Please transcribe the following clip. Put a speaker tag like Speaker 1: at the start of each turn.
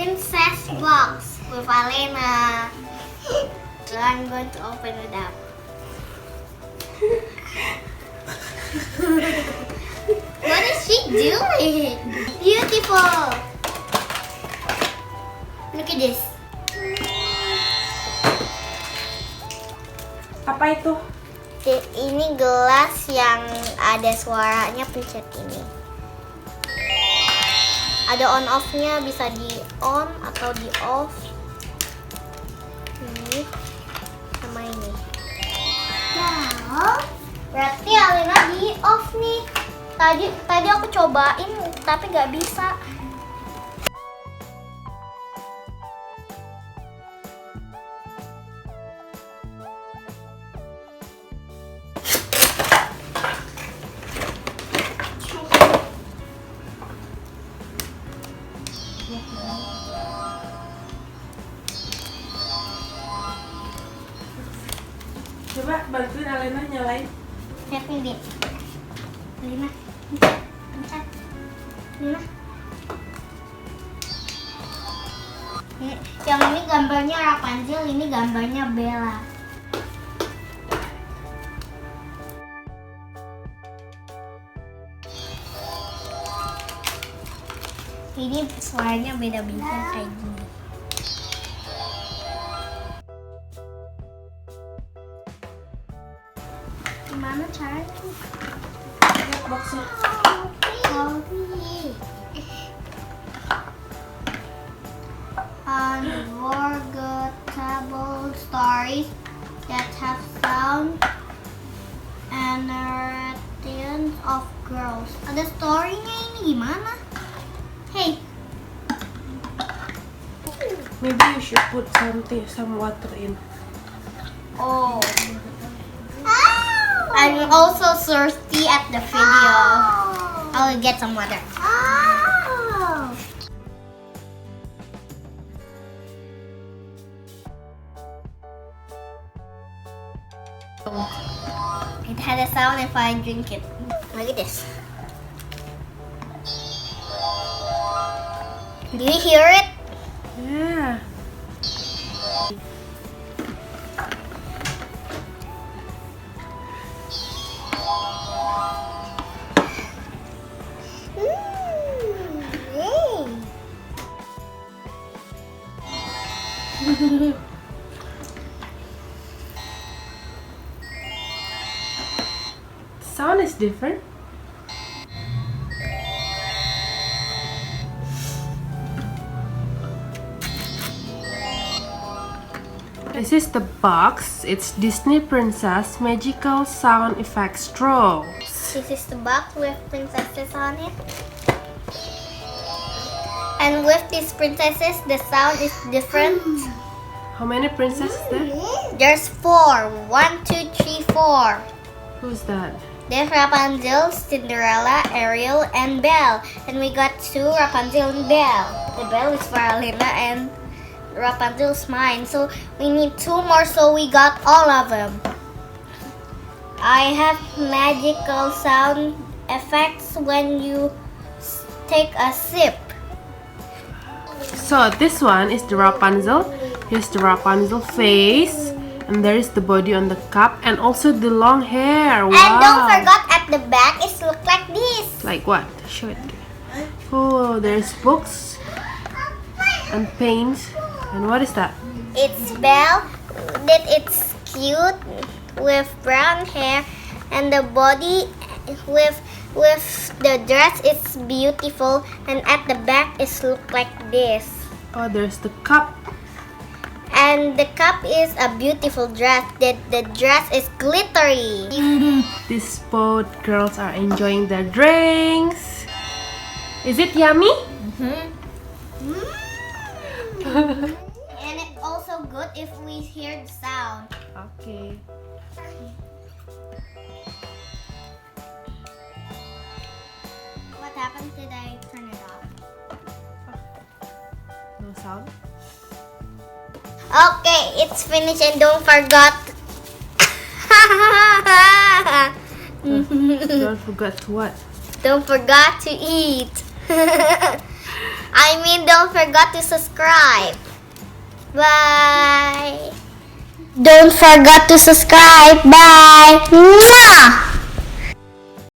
Speaker 1: princess box with Alena. So I'm going to open it up. What is she doing? Beautiful. Look at this.
Speaker 2: Apa itu?
Speaker 1: Ini gelas yang ada suaranya, pencet ini. Ada on off-nya, bisa di on atau di off. Ini sama ini. Nah, berarti Alena di off nih. Tadi aku cobain tapi nggak bisa.
Speaker 2: Coba bantuin Alena nyalain.
Speaker 1: Lihat nih, Dit. Alena, pencet. Alena. Yang ini gambarnya Rapunzel, ini gambarnya Bella. Ini suaranya beda-beda kayak gini. Gimana caranya?
Speaker 2: Lihat boxnya.
Speaker 1: Unforgettable stories that have sound and narratives of girls. Ada story-nya ini gimana? Hey.
Speaker 2: Maybe you should put some water in.
Speaker 1: Oh. I'm also thirsty at the video. I'll get some water. It had a sound if I drink it. Look at this. Do you hear it?
Speaker 2: Yeah. Sound is different. This is the box. It's Disney Princess Magical Sound Effect Straw.
Speaker 1: This is the box with princesses on it. And with these princesses, the sound is different.
Speaker 2: How many princesses there?
Speaker 1: There's 4. 1, 2, 3, 4.
Speaker 2: Who's that?
Speaker 1: There's Rapunzel, Cinderella, Ariel, and Belle. And we got 2, Rapunzel and Belle. The Belle is for Alena and Rapunzel's mine. So we need 2 more, so we got all of them. I have magical sound effects when you take a sip.
Speaker 2: So this one is the Rapunzel. Here's the Rapunzel face. And there is the body on the cup and also the long hair. Wow.
Speaker 1: And don't forget at the back it looks like this.
Speaker 2: Like what? Show it. Oh, there's books and paints. And what is that?
Speaker 1: It's Belle. That it's cute with brown hair, and the body with the dress is beautiful, and at the back it looks like this.
Speaker 2: Oh, there's the cup.
Speaker 1: And the cup is a beautiful dress. The dress is glittery.
Speaker 2: These both girls are enjoying their drinks. Is it yummy?
Speaker 1: And it's also good if we hear the sound.
Speaker 2: Okay.
Speaker 1: What happens did I turn it off?
Speaker 2: No sound?
Speaker 1: Okay, it's finished, and don't forget.
Speaker 2: Don't forget what?
Speaker 1: Don't forget to eat. I mean, don't forget to subscribe. Bye. Don't forget to subscribe. Bye. Mwah!